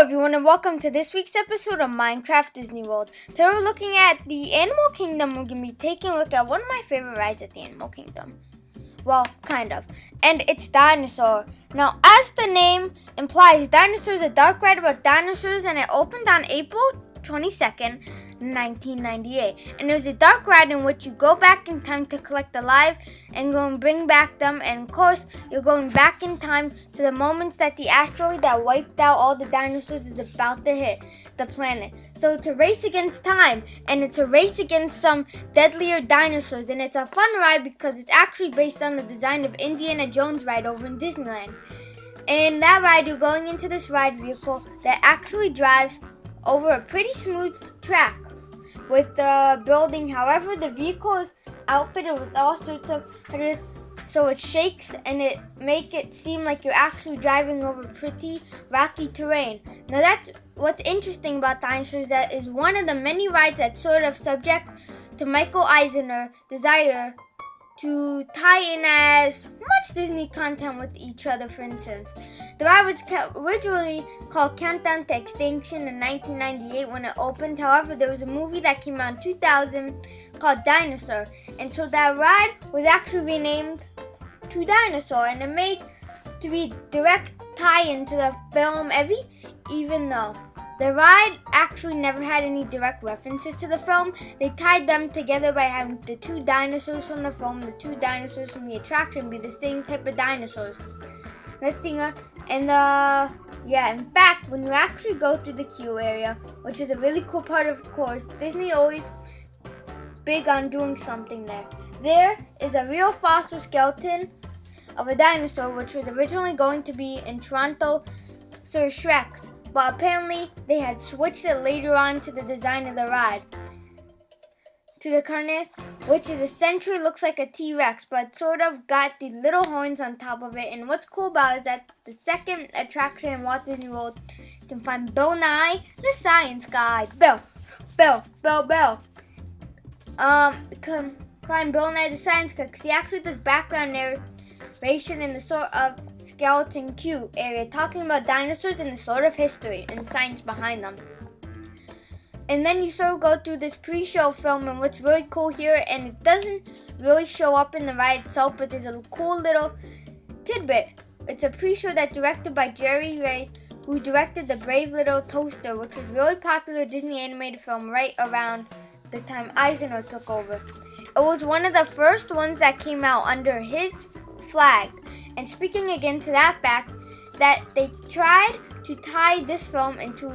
everyone, and welcome to this week's episode of Minecraft Disney World. Today we're looking at the Animal Kingdom. We're going to be taking a look at one of my favorite rides at the Animal Kingdom. Well, kind of. And it's Dinosaur. Now, as the name implies, Dinosaur is a dark ride about dinosaurs, and it opened on April 22nd, 1998. And it was a dark ride in which you go back in time to collect alive and go and bring back them. And of course, you're going back in time to the moments that the asteroid that wiped out all the dinosaurs is about to hit the planet. So it's a race against time, and it's a race against some deadlier dinosaurs. And it's a fun ride because it's actually based on the design of Indiana Jones ride over in Disneyland. And that ride, you're going into this ride vehicle that actually drives over a pretty smooth track with the building. However, the vehicle is outfitted with all sorts of headers, so it shakes and it make it seem like you're actually driving over pretty rocky terrain. Now that's what's interesting about Dinosaur, that is one of the many rides that's sort of subject to Michael Eisner's desire to tie in as much Disney content with each other. For instance, the ride was originally called Countdown to Extinction in 1998 when it opened. However, there was a movie that came out in 2000 called Dinosaur, and so that ride was actually renamed to Dinosaur, and it made to be direct tie-in to the film even though the ride actually never had any direct references to the film. They tied them together by having the two dinosaurs from the film, the two dinosaurs from the attraction be the same type of dinosaurs. Let's see, in fact, when you actually go through the queue area, which is a really cool part, of course, Disney always big on doing something there. There is a real fossil skeleton of a dinosaur, which was originally going to be in Toronto Sir Shrek's, but apparently they had switched it later on to the design of the ride to the current, which is essentially looks like a T-Rex, but sort of got the little horns on top of it. And what's cool about it is that the second attraction in Walt Disney World, you can find Bill Nye, the Science Guy. Bill. Can find Bill Nye, the Science Guy, because he actually does background narration in the sort of skeleton queue area, talking about dinosaurs and the sort of history and science behind them. And then you sort of go through this pre-show film, and what's really cool here, and it doesn't really show up in the ride itself, but there's a cool little tidbit. It's a pre-show that's directed by Jerry Ray, who directed The Brave Little Toaster, which was really popular Disney animated film right around the time Eisner took over. It was one of the first ones that came out under his flag. And speaking again to that fact, that they tried to tie this film into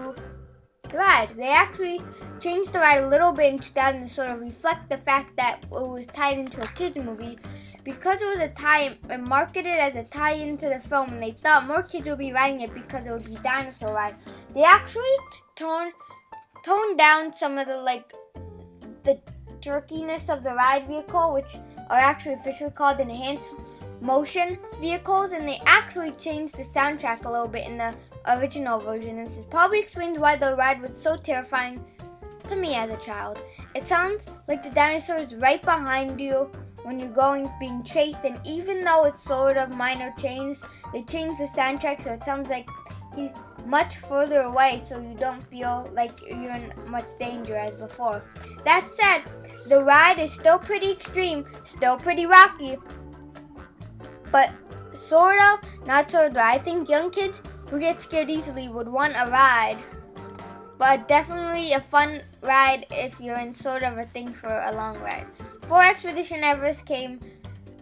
the ride. They actually changed the ride a little bit in 2000 to sort of reflect the fact that it was tied into a kids movie. Because it was a tie, and marketed as a tie-in to the film, and they thought more kids would be riding it because it would be Dinosaur ride. They actually toned down some of the jerkiness of the ride vehicle, which are actually officially called enhanced motion vehicles, and they actually changed the soundtrack a little bit in the original version. This is probably explains why the ride was so terrifying to me as a child. It sounds like the dinosaur is right behind you when you're being chased, and even though it's sort of minor changes, they changed the soundtrack so it sounds like he's much further away, so you don't feel like you're in much danger as before. That said, the ride is still pretty extreme, still pretty rocky, but sort of, not sort of. I think young kids who get scared easily would want a ride, but definitely a fun ride if you're in sort of a thing for a long ride. Before Expedition Everest came,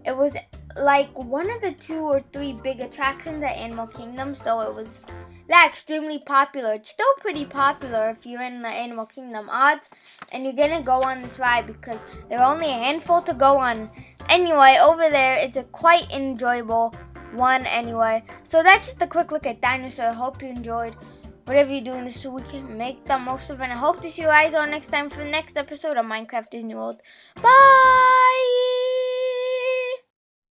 it was like one of the 2 or 3 big attractions at Animal Kingdom, so it was that extremely popular. It's still pretty popular if you're in the Animal Kingdom odds, and you're gonna go on this ride because there are only a handful to go on. Anyway, over there, it's a quite enjoyable one anyway. So that's just a quick look at Dinosaur. I hope you enjoyed whatever you're doing this week. Make the most of it. And I hope to see you guys all next time for the next episode of Minecraft Disney World. Bye!